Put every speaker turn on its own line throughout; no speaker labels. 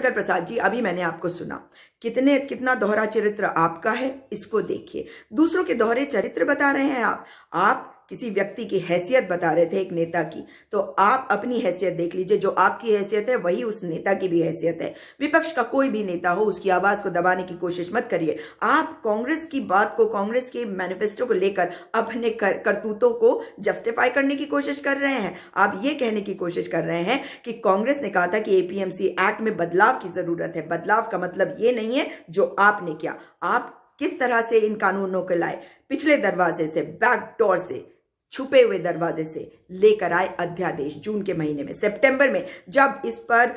रविशंकर प्रसाद जी, अभी मैंने आपको सुना, कितना दोहरा चरित्र आपका है, इसको देखिए। दूसरों के दोहरे चरित्र बता रहे हैं आप किसी व्यक्ति की हैसियत बता रहे थे, एक नेता की, तो आप अपनी हैसियत देख लीजिए। जो आपकी हैसियत है वही उस नेता की भी हैसियत है। विपक्ष का कोई भी नेता हो, उसकी आवाज को दबाने की कोशिश मत करिए। आप कांग्रेस की बात को, कांग्रेस के मैनिफेस्टो को लेकर अपने करतूतों को जस्टिफाई करने की कोशिश कर रहे हैं। आप ये कहने की कोशिश कर रहे हैं कि कांग्रेस ने कहा था कि एपीएमसी एक्ट में बदलाव की जरूरत है। बदलाव का मतलब ये नहीं है जो आपने किया। आप किस तरह से इन कानूनों को लाए, पिछले दरवाजे से, बैकडोर से, छुपे हुए दरवाजे से लेकर आए अध्यादेश जून के महीने में। सितंबर में जब इस पर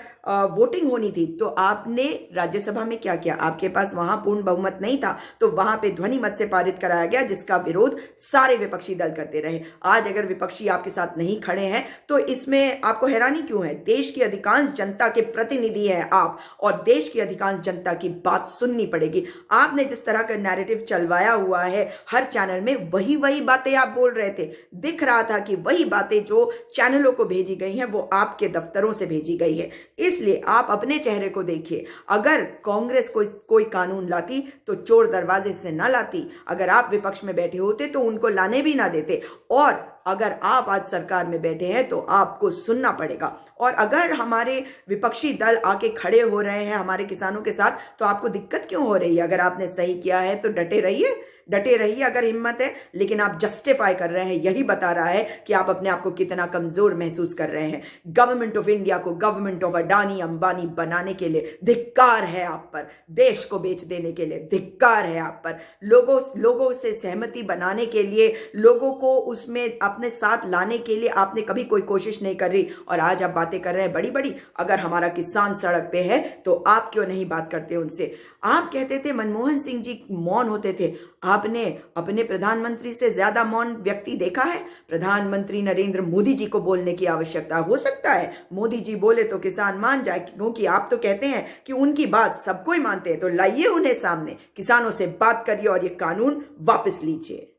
वोटिंग होनी थी तो आपने राज्यसभा में क्या किया? आपके पास वहां पूर्ण बहुमत नहीं था, तो वहां पे ध्वनि मत से पारित कराया गया, जिसका विरोध सारे विपक्षी दल करते रहे। आज अगर विपक्षी आपके साथ नहीं खड़े हैं तो इसमें आपको हैरानी क्यों है? देश की अधिकांश जनता के प्रतिनिधि हैं आप, और देश की अधिकांश जनता की बात सुननी पड़ेगी। आपने जिस तरह का नैरेटिव चलवाया हुआ है हर चैनल में, वही बातें आप बोल रहे थे। दिख रहा था कि वही बातें जो चैनलों को भेजी गई हैं वो आपके दफ्तरों से भेजी गई है। इसलिए आप अपने चेहरे को देखिए। अगर कांग्रेस कोई कानून लाती तो चोर दरवाजे से ना लाती। अगर आप विपक्ष में बैठे होते तो उनको लाने भी ना देते। और अगर आप आज सरकार में बैठे हैं तो आपको सुनना पड़ेगा। और अगर हमारे विपक्षी दल आके खड़े हो रहे हैं हमारे किसानों के साथ, तो आपको दिक्कत क्यों हो रही है? अगर आपने सही किया है तो डटे रहिए अगर हिम्मत है। लेकिन आप जस्टिफाई कर रहे हैं, यही बता रहा है कि आप अपने आप को कितना कमजोर महसूस कर रहे हैं। गवर्नमेंट ऑफ इंडिया को गवर्नमेंट ऑफ अडानी अंबानी बनाने के लिए धिक्कार है आप पर। देश को बेच देने के लिए धिक्कार है आप पर। लोगों से सहमति बनाने के लिए, लोगों को उसमें अपने साथ लाने के लिए आपने कभी कोई कोशिश नहीं कर रही। और आज आप बातें कर रहे हैं बड़ी बड़ी। अगर हमारा किसान सड़क पे है तो आप क्यों नहीं बात करते उनसे? आप कहते थे मनमोहन सिंह जी मौन होते थे। आपने अपने प्रधानमंत्री से ज्यादा मौन व्यक्ति देखा है? प्रधानमंत्री नरेंद्र मोदी जी को बोलने की आवश्यकता हो सकता है। मोदी जी बोले तो किसान मान जाए, क्योंकि आप तो कहते हैं कि उनकी बात सबको ही मानते हैं। तो लाइए उन्हें सामने, किसानों से बात करिए और ये कानून वापस लीजिए।